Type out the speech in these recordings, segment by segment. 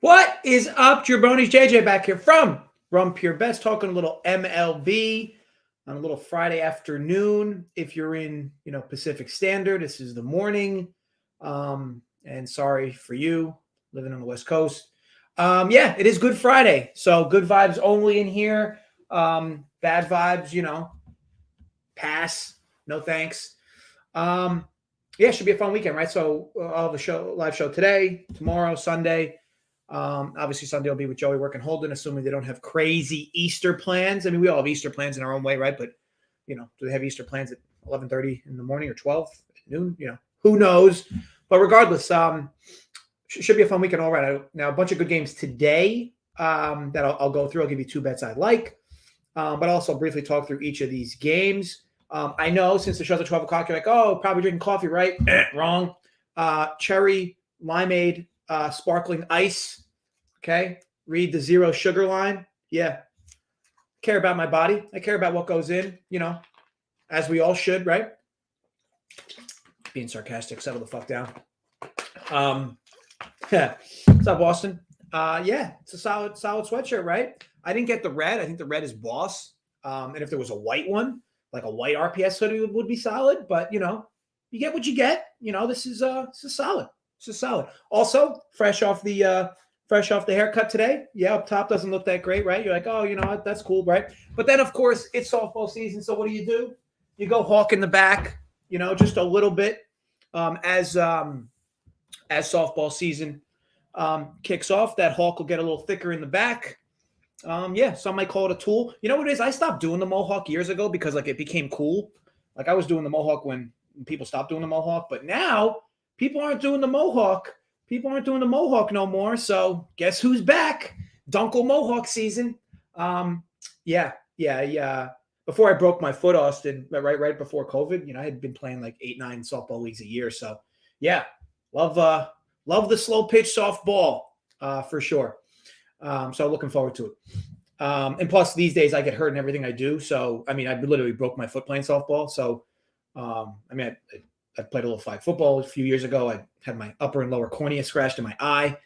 What is up, Jabronis? JJ back here from Rum Pure Bets, talking a little MLB on a little Friday afternoon. If you're in, Pacific Standard, this is the morning. And sorry for you living on the West Coast. It is Good Friday, so good vibes only in here. Bad vibes, pass. No thanks. Should be a fun weekend, right? So I'll have a live show today, tomorrow, Sunday. Obviously Sunday will be with Joey working Holden, assuming they don't have crazy Easter plans. I mean, we all have Easter plans in our own way, right? But, do they have Easter plans at 11:30 in the morning or 12 at noon? Who knows? But regardless, should be a fun weekend. All right. Now, a bunch of good games today that I'll go through. I'll give you two bets I like, but also briefly talk through each of these games. I know since the show's at 12 o'clock, you're like, oh, probably drinking coffee, right? Wrong. Cherry, limeade, sparkling ice. Okay. Read the zero sugar line. Yeah. Care about my body. I care about what goes in, as we all should, right? Being sarcastic, settle the fuck down. What's up, Boston? It's a solid sweatshirt, right? I didn't get the red. I think the red is Boss. And if there was a white one, like a white RPS hoodie would be solid, but you get what you get. This is solid. This is solid. Also, fresh off the haircut today. Yeah, up top doesn't look that great, right? You're like, oh, that's cool, right? But then, of course, it's softball season. So what do? You go hawk in the back, just a little bit as softball season kicks off. That hawk will get a little thicker in the back. Some might call it a tool. You know what it is? I stopped doing the mohawk years ago because it became cool. Like I was doing the mohawk when people stopped doing the mohawk, but now people aren't doing the mohawk. People aren't doing the mohawk no more. So guess who's back? Dunkel Mohawk season. Before I broke my foot, Austin, right before COVID, I had been playing like 8-9 softball leagues a year. So love the slow pitch softball for sure. So looking forward to it. And plus these days I get hurt in everything I do. So, I literally broke my foot playing softball. So, I played a little flag football a few years ago. I had my upper and lower cornea scratched in my eye.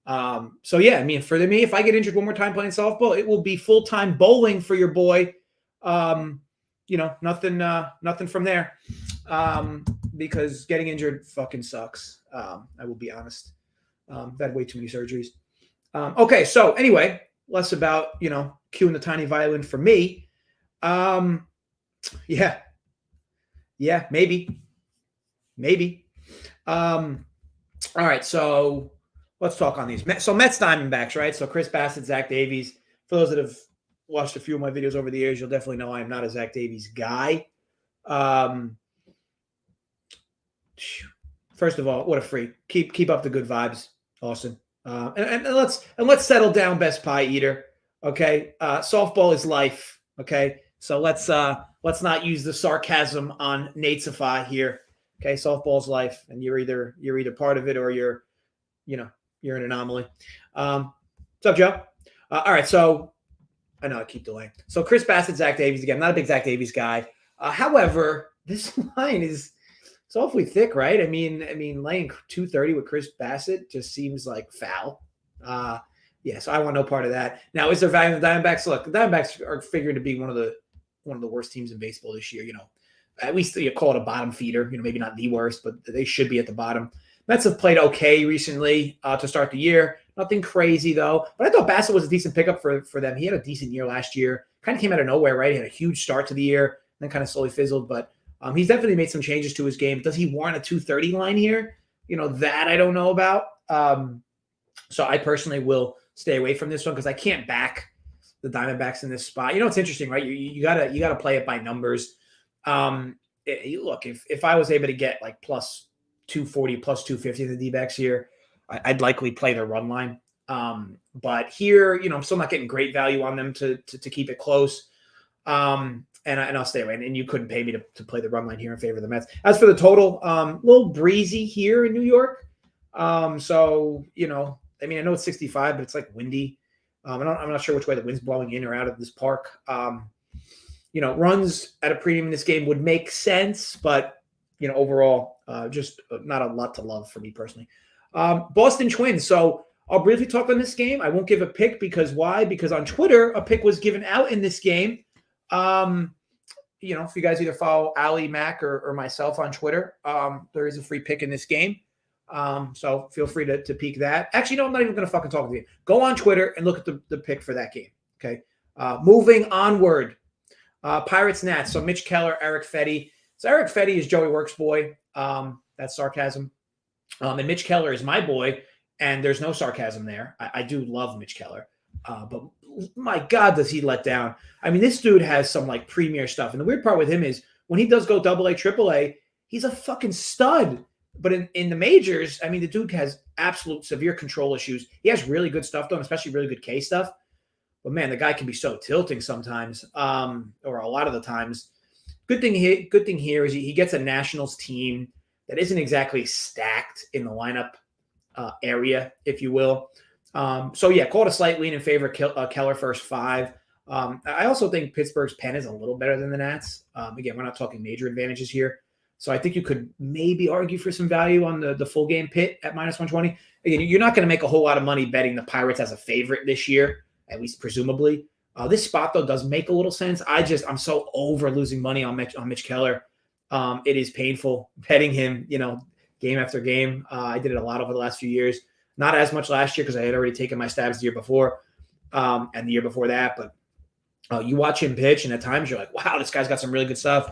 For me, if I get injured one more time playing softball, it will be full-time bowling for your boy. Nothing from there. Because getting injured fucking sucks. I will be honest. I've had way too many surgeries. Okay, so anyway, less about, cueing the tiny violin for me. Maybe. All right, so let's talk on these. So Mets Diamondbacks, right? So Chris Bassett, Zach Davies. For those that have watched a few of my videos over the years, you'll definitely know I am not a Zach Davies guy. First of all, what a freak. Keep up the good vibes, Austin. And let's settle down, best pie eater. Okay, softball is life. Okay, so let's not use the sarcasm on Nate Safa here. Okay, softball's life, and you're either part of it or you're an anomaly. What's up, Joe? All right, so I know I keep delaying. So Chris Bassett, Zach Davies again. Not a big Zach Davies guy. However, this line is it's awfully thick, right? I mean, laying 230 with Chris Bassett just seems like foul. So I want no part of that. Now, is there value in the Diamondbacks? Look, the Diamondbacks are figured to be one of the worst teams in baseball this year. At least you call it a bottom feeder. Maybe not the worst, but they should be at the bottom. Mets have played okay recently to start the year. Nothing crazy though. But I thought Bassett was a decent pickup for them. He had a decent year last year. Kind of came out of nowhere, right? He had a huge start to the year, then kind of slowly fizzled, but. He's definitely made some changes to his game. Does he warrant a 230 line here? That I don't know about. So I personally will stay away from this one because I can't back the Diamondbacks in this spot. It's interesting, right? You gotta play it by numbers. Look, if I was able to get like plus 240, plus 250 in the D-backs here, I'd likely play the run line. But here, I'm still not getting great value on them to keep it close. And I'll stay away. And you couldn't pay me to play the run line here in favor of the Mets. As for the total, a little breezy here in New York. I know it's 65, but it's like windy. I'm not sure which way the wind's blowing in or out of this park. Runs at a premium in this game would make sense, but overall, just not a lot to love for me personally. Boston Twins. So I'll briefly talk on this game. I won't give a pick because why? Because on Twitter, a pick was given out in this game. If you guys either follow Ali Mack or myself on Twitter, there is a free pick in this game. So feel free to peek that. Actually, no, I'm not even going to fucking talk to you. Go on Twitter and look at the pick for that game. Okay. Moving onward. Pirates Nats. So Mitch Keller, Eric Fetty. So Eric Fetty is Joey Works' boy. That's sarcasm. And Mitch Keller is my boy. And there's no sarcasm there. I do love Mitch Keller. But my God, does he let down. I mean, this dude has some like premier stuff. And the weird part with him is when he does go AA, AAA, he's a fucking stud. But in the majors, I mean, the dude has absolute severe control issues. He has really good stuff done, especially really good K stuff. But man, the guy can be so tilting sometimes, or a lot of the times. Good thing here is he gets a Nationals team that isn't exactly stacked in the lineup area, if you will. So yeah, called a slight lean in favor of Keller first 5. I also think Pittsburgh's pen is a little better than the Nats. Again, we're not talking major advantages here. So I think you could maybe argue for some value on the full game Pitt at -120. Again, you're not going to make a whole lot of money betting the Pirates as a favorite this year, at least presumably. This spot, though, does make a little sense. I'm so over losing money on Mitch Keller. It is painful betting him, game after game. I did it a lot over the last few years. Not as much last year because I had already taken my stabs the year before and the year before that. But you watch him pitch, and at times you're like, wow, this guy's got some really good stuff.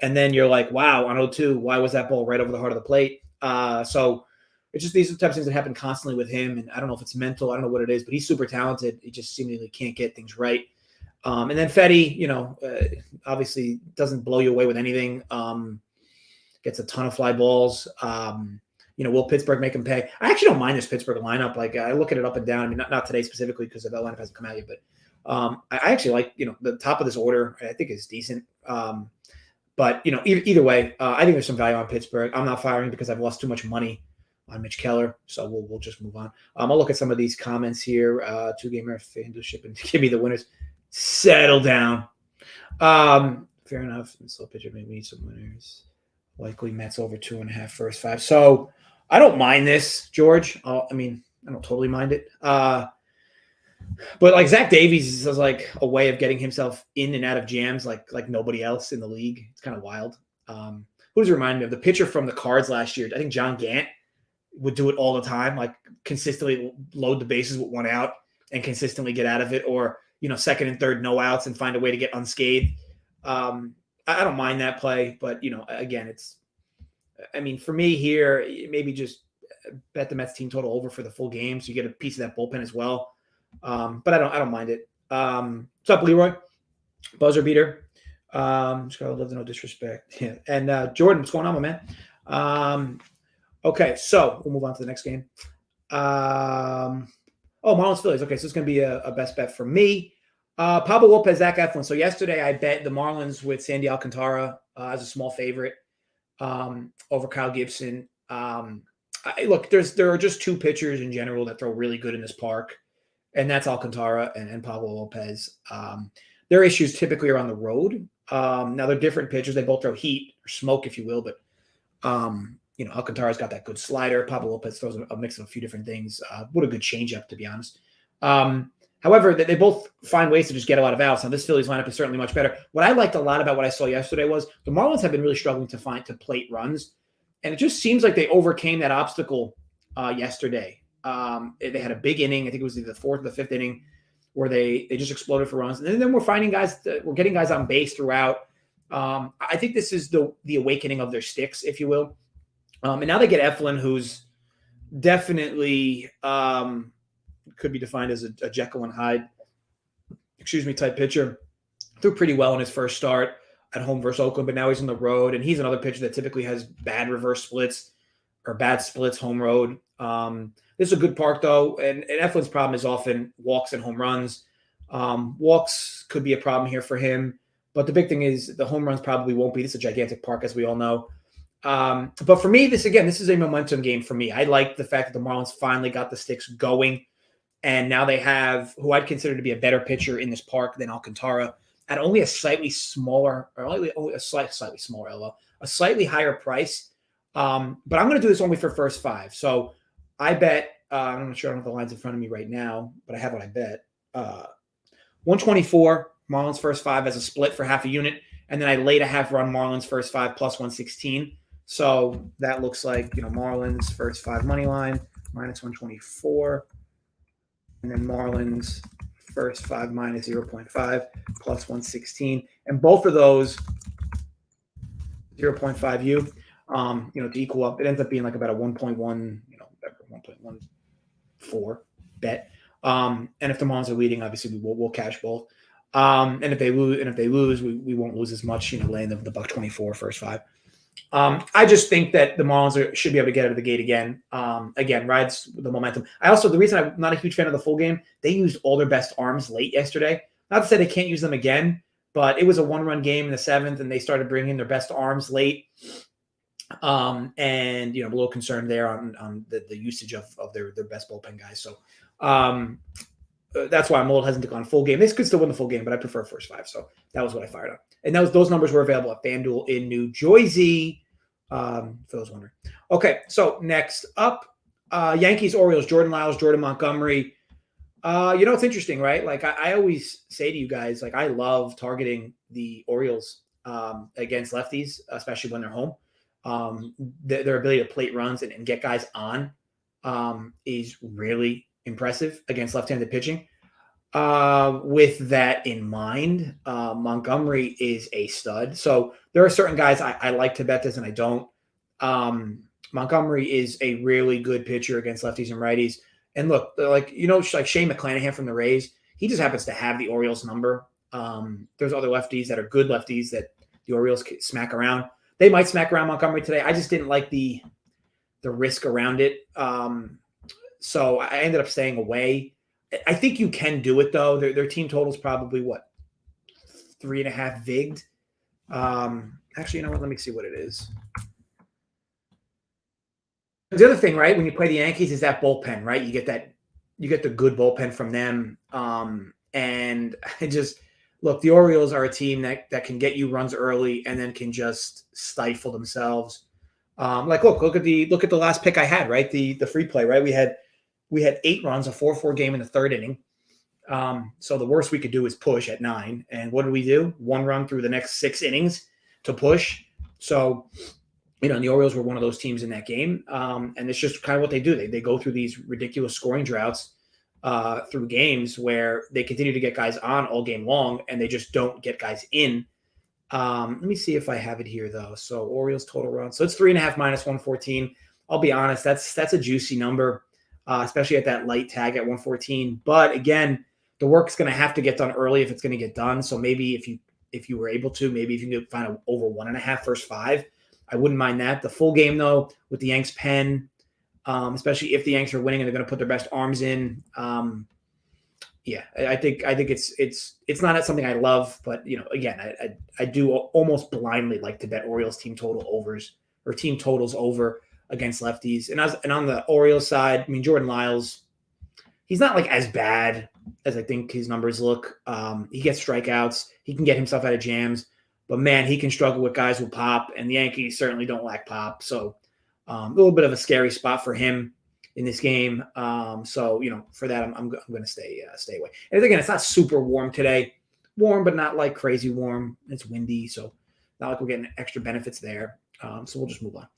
And then you're like, wow, on 0-2, why was that ball right over the heart of the plate? So it's just these are the types of things that happen constantly with him. And I don't know if it's mental. I don't know what it is, but he's super talented. He just seemingly can't get things right. And then Fetty, obviously doesn't blow you away with anything. Gets a ton of fly balls. Will Pittsburgh make him pay? I actually don't mind this Pittsburgh lineup. Like I look at it up and down. I mean, not today specifically because the lineup hasn't come out yet, but I actually like, the top of this order, I think is decent. But, either way, I think there's some value on Pittsburgh. I'm not firing because I've lost too much money on Mitch Keller. So we'll just move on. I'll look at some of these comments here. 2-gamer FanDuel shipping to give me the winners. Settle down. Fair enough. And slow pitcher, maybe need some winners. Likely Mets over 2.5 first 5. So I don't mind this, George. I don't totally mind it. But like Zach Davies is like a way of getting himself in and out of jams like nobody else in the league. It's kind of wild. Who does it remind me of? The pitcher from the Cards last year. I think John Gant would do it all the time, like consistently load the bases with 1 out and consistently get out of it, or second and third no outs and find a way to get unscathed. I don't mind that play, but again, for me here, maybe just bet the Mets team total over for the full game, so you get a piece of that bullpen as well. But I don't mind it. What's up, Leroy? Buzzer beater. Just gotta live to no disrespect. Yeah. And Jordan, what's going on, my man? Okay, so we'll move on to the next game. Marlins Phillies. Okay, so it's gonna be a best bet for me. Pablo Lopez, Zach Eflin. So yesterday I bet the Marlins with Sandy Alcantara as a small favorite over Kyle Gibson. Look, there are just 2 pitchers in general that throw really good in this park. And that's Alcantara and Pablo Lopez. Their issues typically are on the road. Now they're different pitchers. They both throw heat or smoke, if you will. But, Alcantara's got that good slider. Pablo Lopez throws a mix of a few different things. What a good changeup, to be honest. However, they both find ways to just get a lot of outs. Now, this Phillies lineup is certainly much better. What I liked a lot about what I saw yesterday was the Marlins have been really struggling to plate runs. And it just seems like they overcame that obstacle yesterday. They had a big inning. I think it was either the 4th or the 5th inning where they just exploded for runs. And then we're finding we're getting guys on base throughout. I think this is the awakening of their sticks, if you will. And now they get Eflin, who's definitely could be defined as a Jekyll and Hyde, type pitcher. Threw pretty well in his first start at home versus Oakland, but now he's on the road. And he's another pitcher that typically has bad reverse splits or bad splits home road. This is a good park, though, and Eflin's problem is often walks and home runs. Walks could be a problem here for him, but the big thing is the home runs probably won't be. This is a gigantic park, as we all know. But for me, this is a momentum game for me. I like the fact that the Marlins finally got the sticks going, and now they have who I'd consider to be a better pitcher in this park than Alcantara at only a slightly smaller, or only a slightly smaller, a slightly higher price. But I'm going to do this only for first 5. So I bet I'm not sure I don't have the lines in front of me right now, but I have what I bet. 124, Marlins first 5 as a split for half a unit. And then I laid a half run Marlins first 5 plus 116. So that looks like, Marlins first 5 money line minus 124. And then Marlins first 5 minus 0.5 plus 116. And both of those 0.5U, to equal up, it ends up being like about a 1.1, 1.14 bet. And if the Marlins are leading, obviously we'll cash both. And if they lose, we won't lose as much, laying the $1.24 first 5. I just think that the Marlins should be able to get out of the gate again. Rides the momentum. The reason I'm not a huge fan of the full game, they used all their best arms late yesterday. Not to say they can't use them again, but it was a 1-run game in the 7th, and they started bringing their best arms late. And a little concerned there on the usage of their best bullpen guys. So that's why I'm a little hesitant on full game. They could still win the full game, but I prefer first 5. So that was what I fired on. And those numbers were available at FanDuel in New Jersey, for those wondering. Okay, so next up, Yankees, Orioles, Jordan Lyles, Jordan Montgomery. It's interesting, right? Like I always say to you guys, like I love targeting the Orioles against lefties, especially when they're home. Their ability to plate runs and get guys on is really impressive against left-handed pitching. With that in mind, Montgomery is a stud. So there are certain guys I like to bet this and I don't. Montgomery is a really good pitcher against lefties and righties. And look, like Shane McClanahan from the Rays, he just happens to have the Orioles number. There's other lefties that are good lefties that the Orioles smack around. They might smack around Montgomery today. I just didn't like the risk around it. So I ended up staying away. I think you can do it, though. Their team total is probably, 3.5 VIG'd? Actually, you know what? Let me see what it is. The other thing, right, when you play the Yankees is that bullpen, right? You get the good bullpen from them. And the Orioles are a team that can get you runs early and then can just stifle themselves. Look at the last pick I had, right? The free play, right? We had 8 runs, a 4-4 game in the 3rd inning. So the worst we could do is push at 9. And what did we do? 1 run through the next 6 innings to push. So, and the Orioles were one of those teams in that game. And it's just kind of what they do. They go through these ridiculous scoring droughts through games where they continue to get guys on all game long and they just don't get guys in. Let me see if I have it here, though. So Orioles total runs. So it's 3.5 minus 114. I'll be honest, that's a juicy number. Especially at that light tag at 114. But again, the work's going to have to get done early if it's going to get done. So maybe if you were able to, maybe if you could find over 1.5 first 5, I wouldn't mind that. The full game, though, with the Yanks pen, especially if the Yanks are winning and they're going to put their best arms in. I think it's not something I love, but again, I do almost blindly like to bet Orioles team total overs or team totals over against lefties. And on the Orioles side, I mean, Jordan Lyles, he's not like as bad as I think his numbers look. He gets strikeouts. He can get himself out of jams. But, man, he can struggle with guys who pop, and the Yankees certainly don't lack pop. So a little bit of a scary spot for him in this game. For that, I'm going to stay away. And again, it's not super warm today. Warm, but not like crazy warm. It's windy, so not like we're getting extra benefits there. So we'll just move on.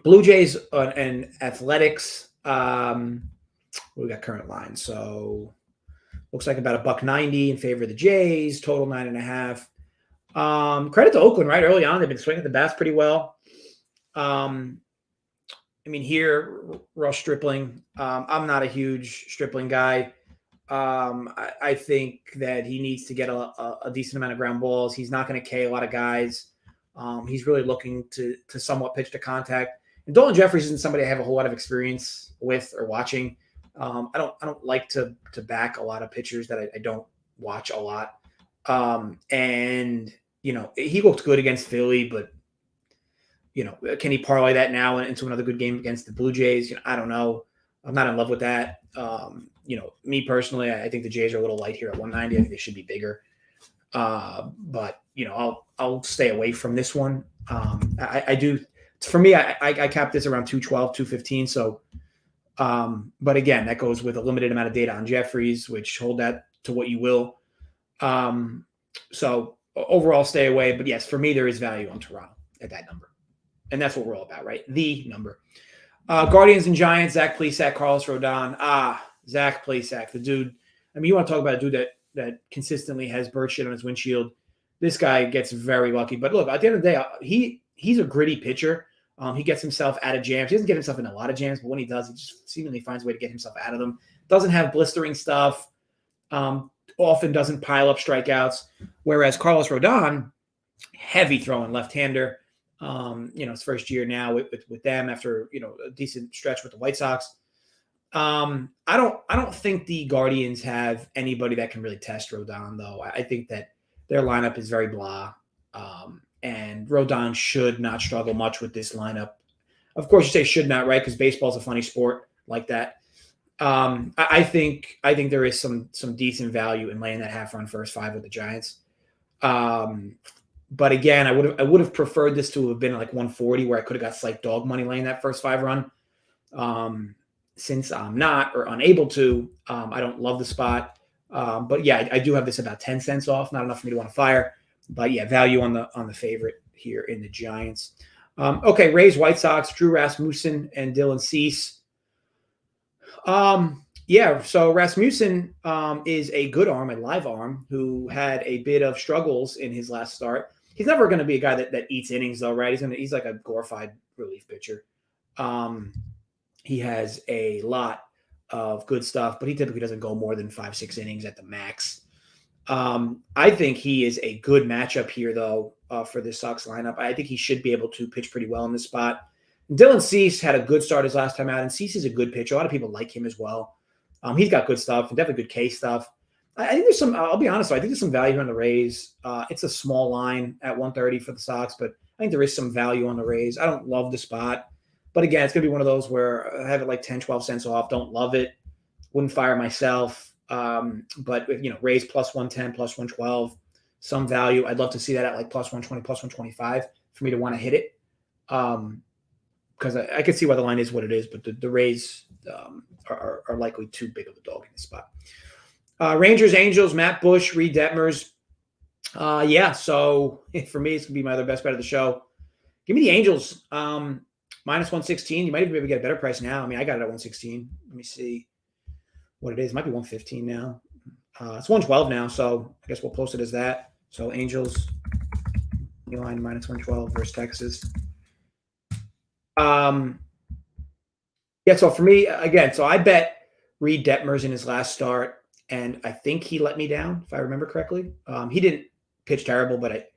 Blue Jays and Athletics. We got current line. So looks like about $1.90 in favor of the Jays. Total 9.5. Credit to Oakland, right? Early on, they've been swinging the bats pretty well. Here, Rush Stripling. I'm not a huge Stripling guy. I think that he needs to get a decent amount of ground balls. He's not going to K a lot of guys. He's really looking to somewhat pitch to contact. And Dolan Jeffries isn't somebody I have a whole lot of experience with or watching. I don't like to back a lot of pitchers that I don't watch a lot. He looked good against Philly, but can he parlay that now into another good game against the Blue Jays? I don't know. I'm not in love with that. Me personally, I think the Jays are a little light here at 190. I think they should be bigger. But I'll stay away from this one. I do. For me, I capped this around 212, 215. So But again, that goes with a limited amount of data on Jeffries, which hold that to what you will. So overall, stay away. But yes, for me, there is value on Toronto at that number. And that's what we're all about, right? The number. Guardians and Giants, Zach Plesac, Carlos Rodon. Zach Plesac, the dude. I mean, you want to talk about a dude that consistently has bird shit on his windshield. This guy gets very lucky. But look, at the end of the day, he's a gritty pitcher. He gets himself out of jams. He doesn't get himself in a lot of jams, but when he does, he just seemingly finds a way to get himself out of them. Doesn't have blistering stuff. Often doesn't pile up strikeouts. Whereas Carlos Rodon, heavy throwing left-hander. His first year now with them after a decent stretch with the White Sox. I don't think the Guardians have anybody that can really test Rodon, though. I think that their lineup is very blah. And Rodon should not struggle much with this lineup. Of course, you say should not, right? Because baseball's a funny sport like that. I think there is some decent value in laying that half run first five with the Giants. But again, I would have preferred this to have been like 140, where I could have got slight dog money laying that first five run. Since I'm not or unable to, I don't love the spot. But yeah, I do have this about 10 cents off. Not enough for me to want to fire. But yeah, value on the favorite here in the Giants. Okay, Rays, White Sox, Drew Rasmussen and Dylan Cease. Yeah, so Rasmussen is a good arm, a live arm, who had a bit of struggles in his last start. He's never going to be a guy that eats innings, though, right? He's like a glorified relief pitcher. He has a lot of good stuff, but he typically doesn't go more than 5-6 innings at the max. I think he is a good matchup here, though, for this Sox lineup. I think he should be able to pitch pretty well in this spot. Dylan Cease had a good start his last time out, and Cease is a good pitcher. A lot of people like him as well. He's got good stuff and definitely good K stuff. I think there's some, I'll be honest, I think there's some value here on the Rays. It's a small line at 130 for the Sox, but I think there is some value on the Rays. I don't love the spot, but again, it's going to be one of those where I have it like 10, 12 cents off. Don't love it. Wouldn't fire myself. But Rays plus 110, plus 112, some value. I'd love to see that at like plus 120, plus 125 for me to want to hit it. Because I can see why the line is what it is, but the Rays are likely too big of a dog in this spot. Rangers, Angels, Matt Bush, Reed Detmers. Yeah, so for me, it's going to be my other best bet of the show. Give me the Angels. Minus 116. You might even be able to get a better price now. I mean, I got it at 116. Let me see what it is. It might be 115 now. It's 112 now, so I guess we'll post it as that. So Angels, line minus 112 versus Texas. Yeah, so for me, again, so I bet Reed Detmers in his last start, and I think he let me down, if I remember correctly. He didn't pitch terrible, but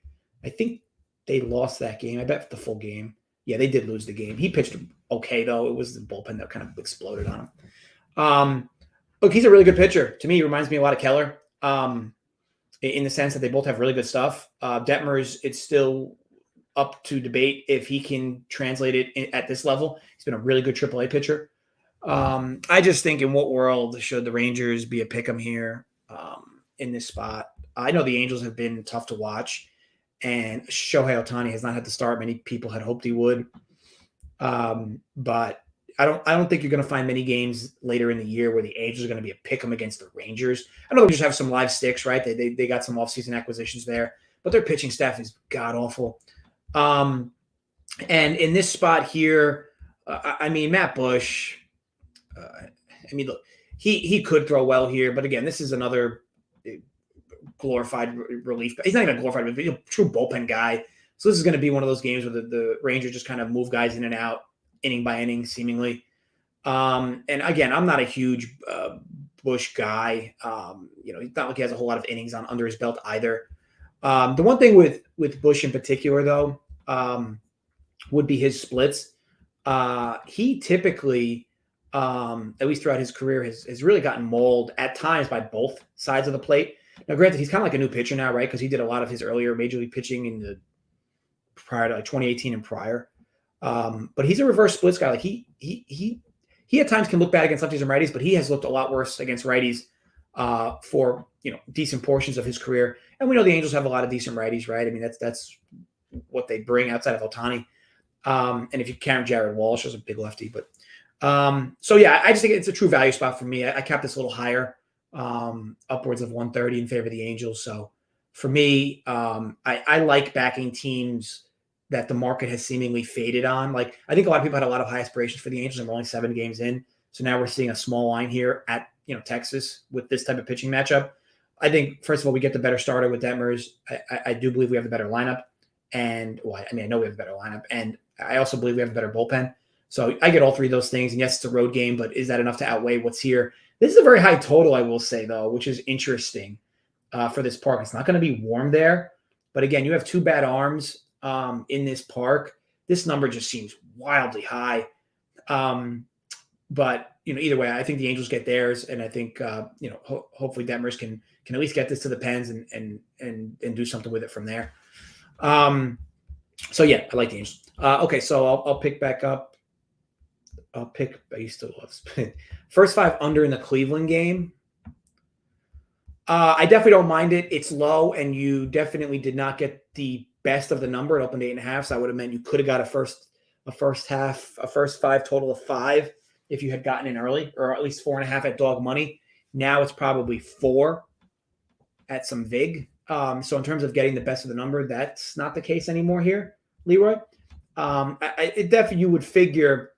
I think they lost that game. I bet the full game. Yeah, they did lose the game. He pitched okay, though. It was the bullpen that kind of exploded on him. Look, he's a really good pitcher. To me, he reminds me a lot of Keller in the sense that they both have really good stuff. Detmers, it's still up to debate if he can translate it at this level. He's been a really good AAA pitcher. I just think in what world should the Rangers be a pick'em here in this spot? I know the Angels have been tough to watch, and Shohei Ohtani has not had the start many people had hoped he would. But I don't think you're going to find many games later in the year where the Angels are going to be a pick'em against the Rangers. I know they just have some live sticks, right? They got some offseason acquisitions there, but their pitching staff is god awful. And in this spot here, I mean, Matt Bush, look, he could throw well here, but again, this is another glorified relief. He's not even a glorified, but a true bullpen guy. So this is going to be one of those games where the Rangers just kind of move guys in and out, inning by inning, seemingly. And again, I'm not a huge Bush guy. It's not like he has a whole lot of innings under his belt either. The one thing with Bush in particular, though, would be his splits. He typically, at least throughout his career, has really gotten mauled at times by both sides of the plate. Now, granted, he's kind of like a new pitcher now, right? Because he did a lot of his earlier major league pitching in the prior to like 2018 and prior. But he's a reverse splits guy. Like he at times can look bad against lefties and righties, but he has looked a lot worse against righties for decent portions of his career. And we know the Angels have a lot of decent righties, right? I mean, that's what they bring outside of Ohtani. And if you count Jared Walsh as a big lefty, but So yeah, I just think it's a true value spot for me. I capped this a little higher, upwards of 130 in favor of the Angels. So for me, I like backing teams that the market has seemingly faded on. Like, I think a lot of people had a lot of high aspirations for the Angels, and we're only 7 games in. So now we're seeing a small line here at, Texas with this type of pitching matchup. I think, first of all, we get the better starter with Detmers. I do believe we have the better lineup. And, I know we have a better lineup. And I also believe we have a better bullpen. So I get all 3 of those things. And yes, it's a road game, but is that enough to outweigh what's here? This is a very high total, I will say, though, which is interesting for this park. It's not going to be warm there. But again, you have 2 bad arms in this park. This number just seems wildly high. But, either way, I think the Angels get theirs. And I think, hopefully Detmers can at least get this to the Pens and do something with it from there. So yeah, I like the Angels. Okay, so I'll pick back up. I used to love spin. First 5 under in the Cleveland game. I definitely don't mind it. It's low, and you definitely did not get the best of the number. It opened 8.5, so I would have meant you could have got a first 5 total of 5 if you had gotten in early, or at least 4.5 at dog money. Now it's probably 4 at some vig. So in terms of getting the best of the number, that's not the case anymore here, Leroy. It definitely you would figure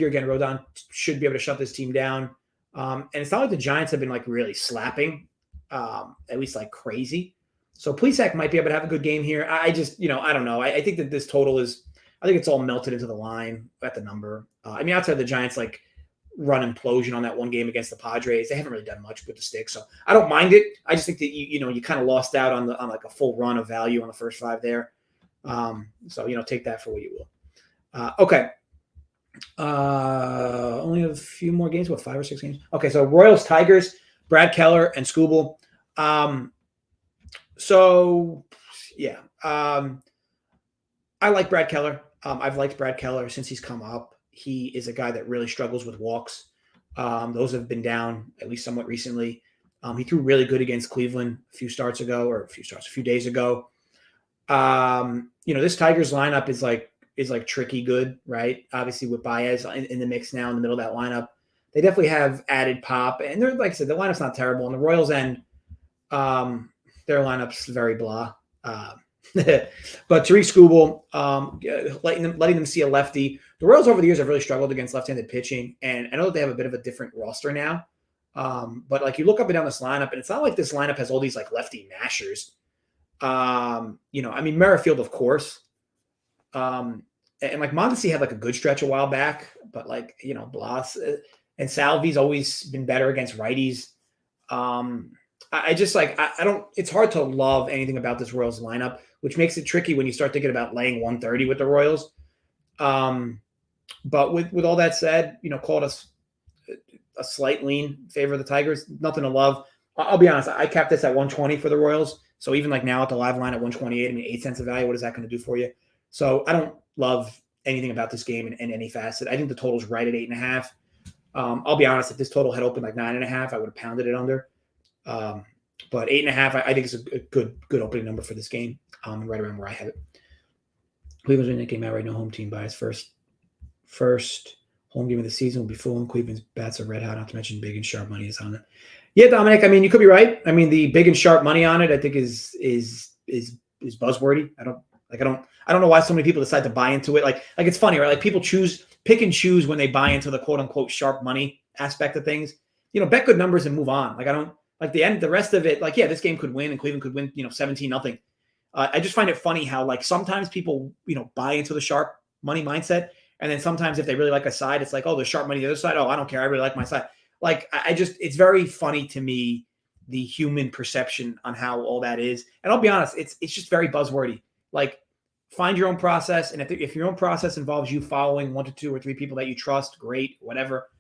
again, Rodon should be able to shut this team down. And it's not like the Giants have been like really slapping, at least like crazy. So Plesac might be able to have a good game here. I just, I don't know. I think that this total I think it's all melted into the line at the number. Outside of the Giants, like, run implosion on that one game against the Padres, they haven't really done much with the stick. So I don't mind it. I just think that you kind of lost out on like a full run of value on the first 5 there. So take that for what you will. Okay. Only a few more games. 5 or 6 games? Okay, so Royals, Tigers, Brad Keller, and Scooble. So yeah, I like Brad Keller. I've liked Brad Keller since he's come up. He is a guy that really struggles with walks. Those have been down at least somewhat recently. He threw really good against Cleveland a few days ago. This Tigers lineup is like tricky good, right? Obviously with Baez in the mix now in the middle of that lineup, they definitely have added pop. And they're, like I said, the lineup's not terrible. On the Royals end, their lineup's very blah. But Tariq Skubal, letting them see a lefty. The Royals over the years have really struggled against left-handed pitching, and I know that they have a bit of a different roster now. But like you look up and down this lineup, and it's not like this lineup has all these like lefty mashers. Merrifield, of course. And like Mondesi had like a good stretch a while back, but like, Blas and Salvi's always been better against righties. I just like, I don't, it's hard to love anything about this Royals lineup, which makes it tricky when you start thinking about laying 130 with the Royals. But with all that said, call it a slight lean in favor of the Tigers. Nothing to love. I'll be honest. I capped this at 120 for the Royals. So even like now at the live line at 128, 8 cents of value, what is that going to do for you? So I don't love anything about this game in any facet. I think the total's right at 8.5. I'll be honest. If this total had opened like 9.5, I would have pounded it under. But 8.5, I think is a good opening number for this game. Right around where I have it. Cleveland's winning that game outright, no home team bias. First home game of the season will be full, and Cleveland's bats are red hot. Not to mention big and sharp money is on it. Yeah, Dominic. You could be right. The big and sharp money on it, I think, is buzzwordy. I don't know why so many people decide to buy into it. Like it's funny, right? Like people pick and choose when they buy into the quote unquote sharp money aspect of things. Bet good numbers and move on. Like I don't like the rest of it. Like, yeah, this game could win and Cleveland could win, 17-0. I just find it funny how like sometimes people, buy into the sharp money mindset. And then sometimes if they really like a side, it's like, oh, the sharp money the other side. Oh, I don't care. I really like my side. Like it's very funny to me, the human perception on how all that is. And I'll be honest, it's just very buzzwordy. Like find your own process. And if your own process involves you following 1 to 2 or 3 people that you trust, great, whatever.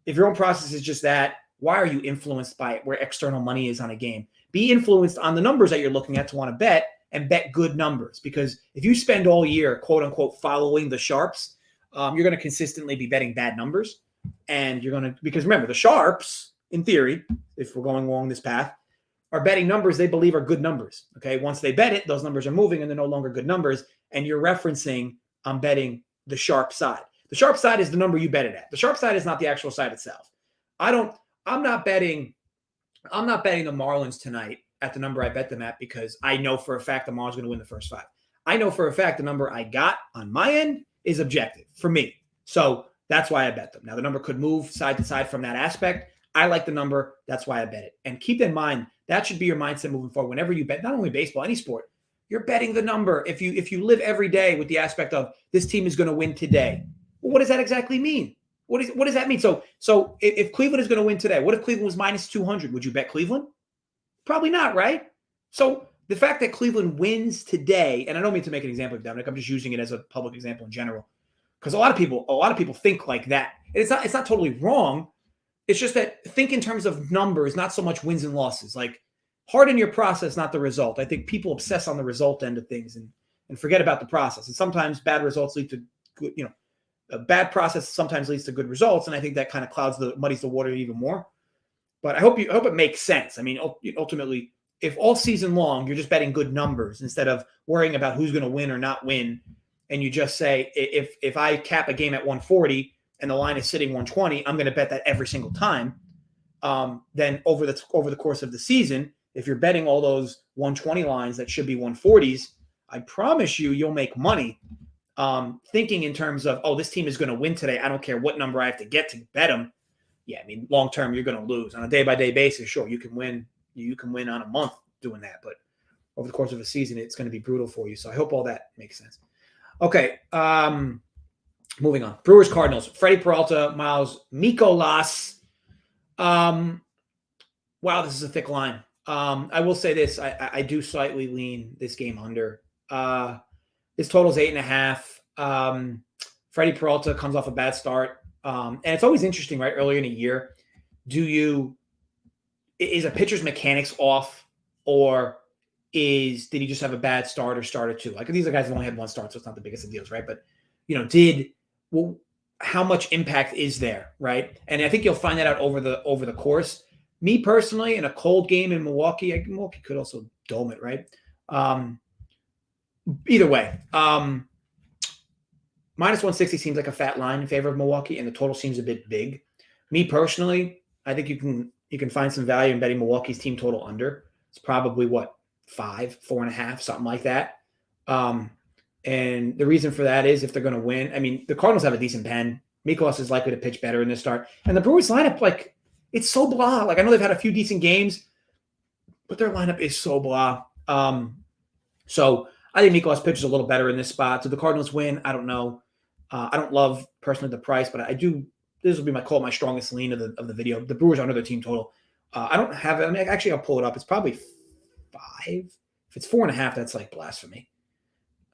If your own process is just that, why are you influenced by where external money is on a game? Be influenced on the numbers that you're looking at to want to bet, and bet good numbers. Because if you spend all year, quote unquote, following the sharps, you're going to consistently be betting bad numbers. And because remember, the sharps, in theory, if we're going along this path, are betting numbers they believe are good numbers. Okay. Once they bet it, those numbers are moving and they're no longer good numbers. And you're referencing, I'm betting the sharp side. The sharp side is the number you bet it at. The sharp side is not the actual side itself. I'm not betting the Marlins tonight at the number I bet them at because I know for a fact the Marlins are going to win the first 5. I know for a fact the number I got on my end is objective for me. So that's why I bet them. Now, the number could move side to side from that aspect. I like the number. That's why I bet it. And keep in mind, that should be your mindset moving forward. Whenever you bet, not only baseball, any sport, you're betting the number. If you live every day with the aspect of this team is going to win today, well, what does that exactly mean? What does that mean? So if Cleveland is going to win today, what if Cleveland was minus 200? Would you bet Cleveland? Probably not, right? So the fact that Cleveland wins today, and I don't mean to make an example of Dominic, I'm just using it as a public example in general, because a lot of people think like that. And it's not totally wrong. It's just that think in terms of numbers, not so much wins and losses. Like harden your process, not the result. I think people obsess on the result end of things and forget about the process. And sometimes bad results lead to good, a bad process sometimes leads to good results. And I think that kind of muddies the water even more. But I hope it makes sense. I mean, ultimately, if all season long you're just betting good numbers instead of worrying about who's going to win or not win, and you just say, if I cap a game at 140 and the line is sitting 120, I'm going to bet that every single time. Then over the course of the season, if you're betting all those 120 lines that should be 140s, I promise you'll make money. Thinking in terms of, this team is going to win today. I don't care what number I have to get to bet them. Yeah, I mean, long term, you're going to lose on a day-by-day basis. Sure, you can win. You can win on a month doing that, but over the course of a season, it's going to be brutal for you. So I hope all that makes sense. Okay, moving on. Brewers Cardinals. Freddie Peralta, Miles Mikolas. Wow, this is a thick line. I will say this: I do slightly lean this game under. This total is 8.5. Freddie Peralta comes off a bad start. And it's always interesting, right? Earlier in a year, is a pitcher's mechanics off, or did he just have a bad start or started two? Like these are guys that only had one start, so it's not the biggest of deals, right? But how much impact is there, right? And I think you'll find that out over the course. Me personally, in a cold game in Milwaukee could also dome it, right? Either way, minus 160 seems like a fat line in favor of Milwaukee, and the total seems a bit big. Me personally, I think you can find some value in betting Milwaukee's team total under. It's probably 4.5, something like that. And the reason for that is if they're going to win. I mean, the Cardinals have a decent pen. Mikolas is likely to pitch better in this start, and the Brewers lineup, it's so blah. Like I know they've had a few decent games, but their lineup is so blah. So I think Mikolas pitches a little better in this spot. Do the Cardinals win? I don't know. I don't love personally the price, but I do. This will be my strongest lean of the video. The Brewers under their team total. I don't have it. I mean, actually, I'll pull it up. It's probably 5. If it's 4.5, that's like blasphemy.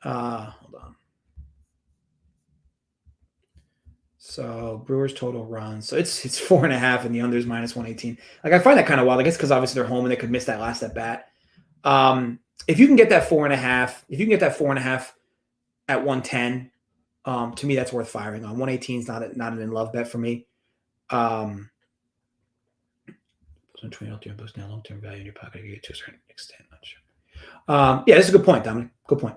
Hold on. So Brewers total runs. So it's 4.5, and the under is minus 118. Like I find that kind of wild. I guess because obviously they're home and they could miss that last at bat. If you can get that 4.5, at 110, to me that's worth firing on. 118 is not an in love bet for me. Long-term value in your pocket, you get to a certain extent. Not sure. Yeah, this is a good point, Dominic. Good point.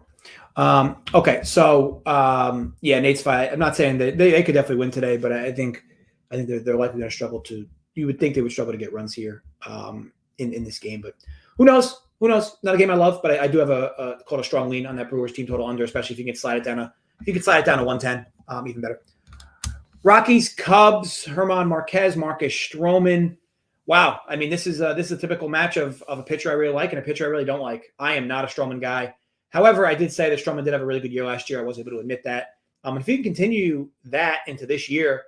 Okay, so Nate's fight. I'm not saying that they could definitely win today, but I think they're likely going to struggle to. You would think they would struggle to get runs here in this game, but who knows? Who knows? Not a game I love, but I do have a strong lean on that Brewers team total under, especially if you can slide it down to 110, even better. Rockies, Cubs, Herman Marquez, Marcus Stroman. Wow, I mean this is a typical match of a pitcher I really like and a pitcher I really don't like. I am not a Stroman guy. However, I did say that Stroman did have a really good year last year. I was able to admit that. If he can continue that into this year,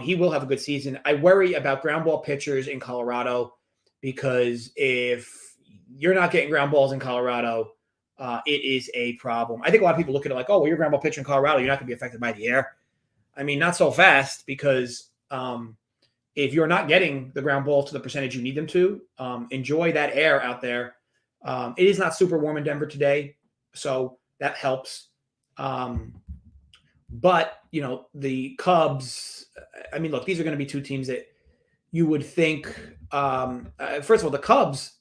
he will have a good season. I worry about ground ball pitchers in Colorado because if you're not getting ground balls in Colorado, it is a problem. I think a lot of people look at it like, you're a ground ball pitcher in Colorado. You're not going to be affected by the air. I mean, not so fast because if you're not getting the ground balls to the percentage you need them to, enjoy that air out there. It is not super warm in Denver today, so that helps. But, the Cubs, I mean, look, these are going to be two teams that you would think, first of all, the Cubs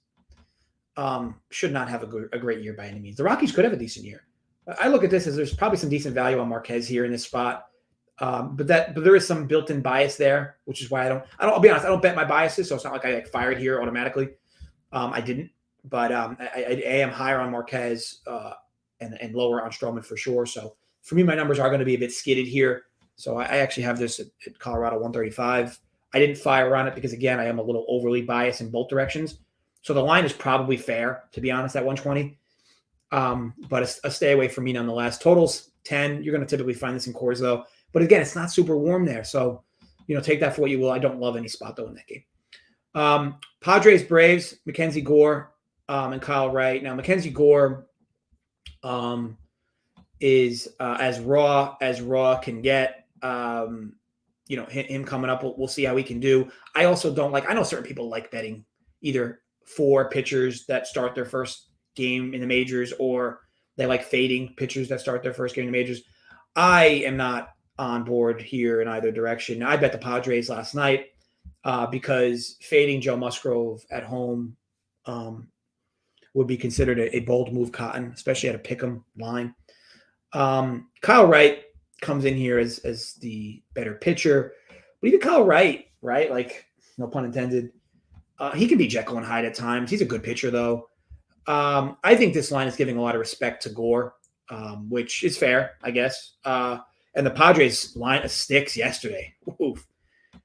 should not have a great year by any means. The Rockies could have a decent year. I look at this as there's probably some decent value on Marquez here in this spot. But there is some built-in bias there, which is why I'll be honest, I don't bet my biases, so it's not like I fired here automatically. I didn't, but I am higher on Marquez and lower on Stroman for sure. So for me, my numbers are going to be a bit skidded here. So I actually have this at Colorado 135. I didn't fire on it because, again, I am a little overly biased in both directions. So the line is probably fair, to be honest, at 120. But a stay away from me nonetheless. Totals 10. You're going to typically find this in cores, though. But again, it's not super warm there. So, take that for what you will. I don't love any spot, though, in that game. Padres, Braves, Mackenzie Gore, and Kyle Wright. Now, Mackenzie Gore is as raw can get. Him coming up, we'll see how he can do. I also don't I know certain people like betting either for pitchers that start their first game in the majors, or they like fading pitchers that start their first game in the majors. I am not on board here in either direction. I bet the Padres last night because fading Joe Musgrove at home would be considered a bold move, Cotton, especially at a pick'em line. Kyle Wright comes in here as the better pitcher, but even Kyle Wright, right? No pun intended. He can be Jekyll and Hyde at times. He's a good pitcher, though. I think this line is giving a lot of respect to Gore, which is fair, I guess. And the Padres line of sticks yesterday. Oof.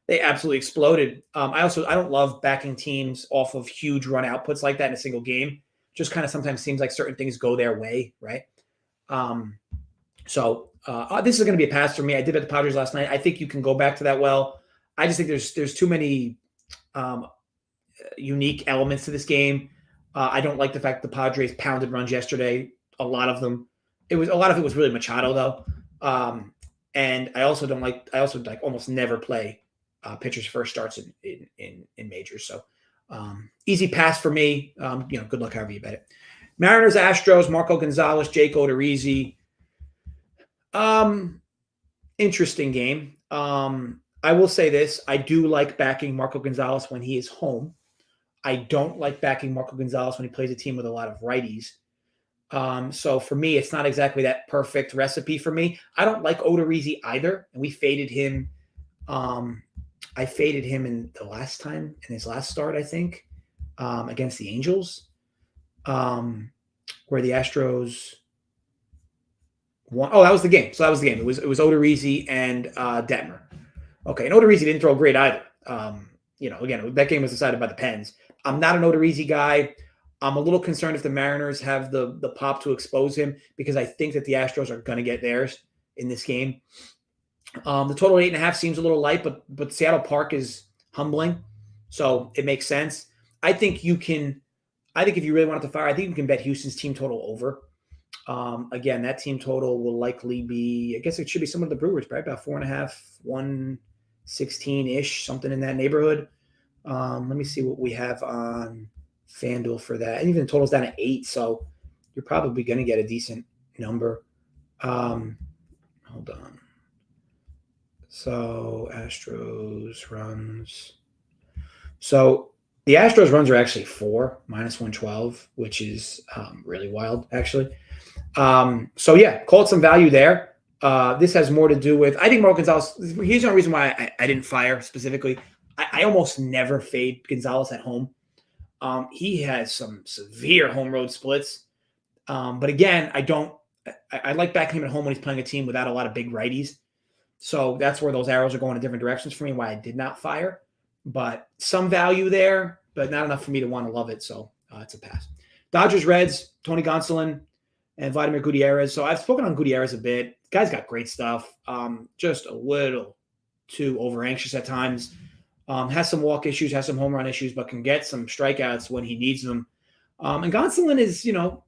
They absolutely exploded. I don't love backing teams off of huge run outputs like that in a single game. Just kind of sometimes seems like certain things go their way, right? So this is going to be a pass for me. I did bet the Padres last night. I think you can go back to that well. I just think there's too many unique elements to this game. I don't like the fact the Padres pounded runs yesterday. A lot of it was really Machado, though. And I also almost never play pitchers' first starts in majors. So easy pass for me. Good luck however you bet it. Mariners, Astros, Marco Gonzalez, Jake Odorizzi. Interesting game. I will say this. I do like backing Marco Gonzalez when he is home. I don't like backing Marco Gonzalez when he plays a team with a lot of righties. So for me, it's not exactly that perfect recipe for me. I don't like Odorizzi either. And we faded him. I faded him in his last start, I think, against the Angels, where the Astros won. Oh, that was the game. So that was the game. It was Odorizzi and Detmer. Okay, and Odorizzi didn't throw great either. Again, that game was decided by the Pens. I'm not an Odorizzi guy. I'm a little concerned if the Mariners have the pop to expose him, because I think that the Astros are going to get theirs in this game. The total 8.5 seems a little light, but Seattle Park is humbling, so it makes sense. I think if you really want to fire, I think you can bet Houston's team total over. Again, that team total will likely be, I guess it should be some of the Brewers, right? About 4.5, 116-ish, something in that neighborhood. Let me see what we have on FanDuel for that. And even the total's down at 8, so you're probably going to get a decent number. Hold on. So Astros runs. So the Astros runs are actually 4, -112, which is really wild, actually. So yeah, call it some value there. This has more to do with, I think Marco Gonzalez, here's the only reason why I didn't fire specifically. I almost never fade Gonzalez at home. He has some severe home road splits. But again, I like backing him at home when he's playing a team without a lot of big righties. So that's where those arrows are going in different directions for me, why I did not fire. But some value there, but not enough for me to want to love it. So it's a pass. Dodgers, Reds, Tony Gonsolin, and Vladimir Gutierrez. So I've spoken on Gutierrez a bit. Guy's got great stuff. Just a little too over anxious at times. Has some walk issues, has some home run issues, but can get some strikeouts when he needs them. And Gonsolin is, not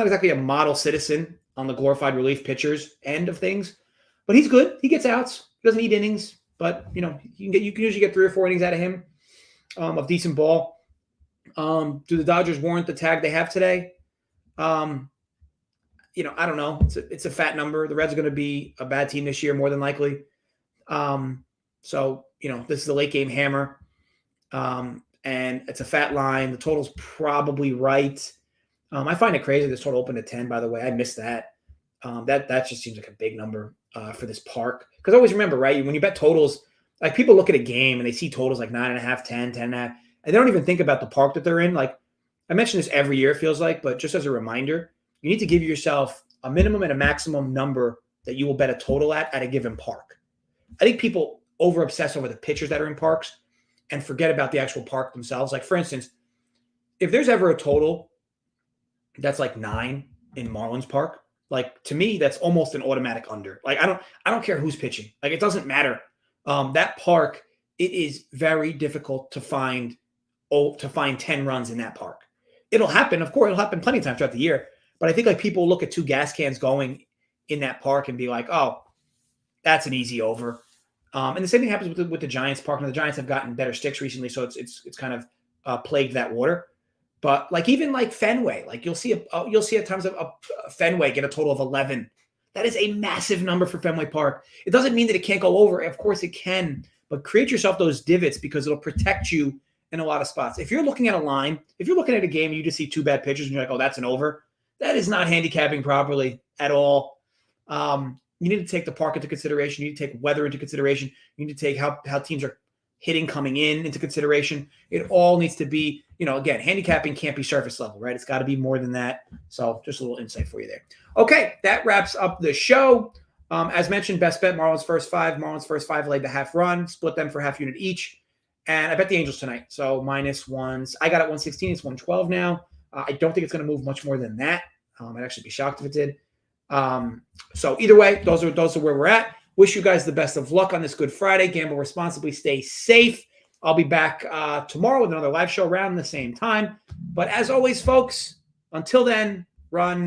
exactly a model citizen on the glorified relief pitchers end of things, but he's good. He gets outs. He doesn't need innings, but you can usually get 3 or 4 innings out of him of decent ball. Do the Dodgers warrant the tag they have today? I don't know. It's a fat number. The Reds are going to be a bad team this year, more than likely. So this is a late game hammer, and it's a fat line. The total's probably right. I find it crazy this total opened at 10, by the way. I missed that. That just seems like a big number for this park. Because always remember, right, when you bet totals, like people look at a game and they see totals like 9.5, 10, 10.5, and they don't even think about the park that they're in. Like I mention this every year, it feels like, but just as a reminder, you need to give yourself a minimum and a maximum number that you will bet a total at a given park. I think people over obsess over the pitchers that are in parks and forget about the actual park themselves. Like for instance, if there's ever a total that's like 9 in Marlins Park, like to me, that's almost an automatic under. Like I don't care who's pitching. Like it doesn't matter. That park, it is very difficult to find 10 runs in that park. It'll happen, of course, it'll happen plenty of times throughout the year. But I think like people look at 2 gas cans going in that park and be like, oh, that's an easy over. And the same thing happens with the Giants park. And the Giants have gotten better sticks recently, so it's kind of plagued that water. But like even like Fenway, like you'll see at times a Fenway get a total of 11. That is a massive number for Fenway Park. It doesn't mean that it can't go over. Of course it can, but create yourself those divots because it'll protect you in a lot of spots. If you're looking at a line, if you're looking at a game and you just see 2 bad pitchers and you're like, oh, that's an over, that is not handicapping properly at all. You need to take the park into consideration. You need to take weather into consideration. You need to take how teams are hitting coming into consideration. It all needs to be, again, handicapping can't be surface level, right? It's got to be more than that. So just a little insight for you there. Okay, that wraps up the show. As mentioned, best bet, Marlins first 5. Marlins first 5 laid the half run. Split them for half unit each. And I bet the Angels tonight. So -1s. I got it 116. It's 112 now. I don't think it's going to move much more than that. I'd actually be shocked if it did. So either way, those are where we're at. Wish you guys the best of luck on this Good Friday. Gamble responsibly. Stay safe. I'll be back tomorrow with another live show around the same time. But as always, folks, until then, run.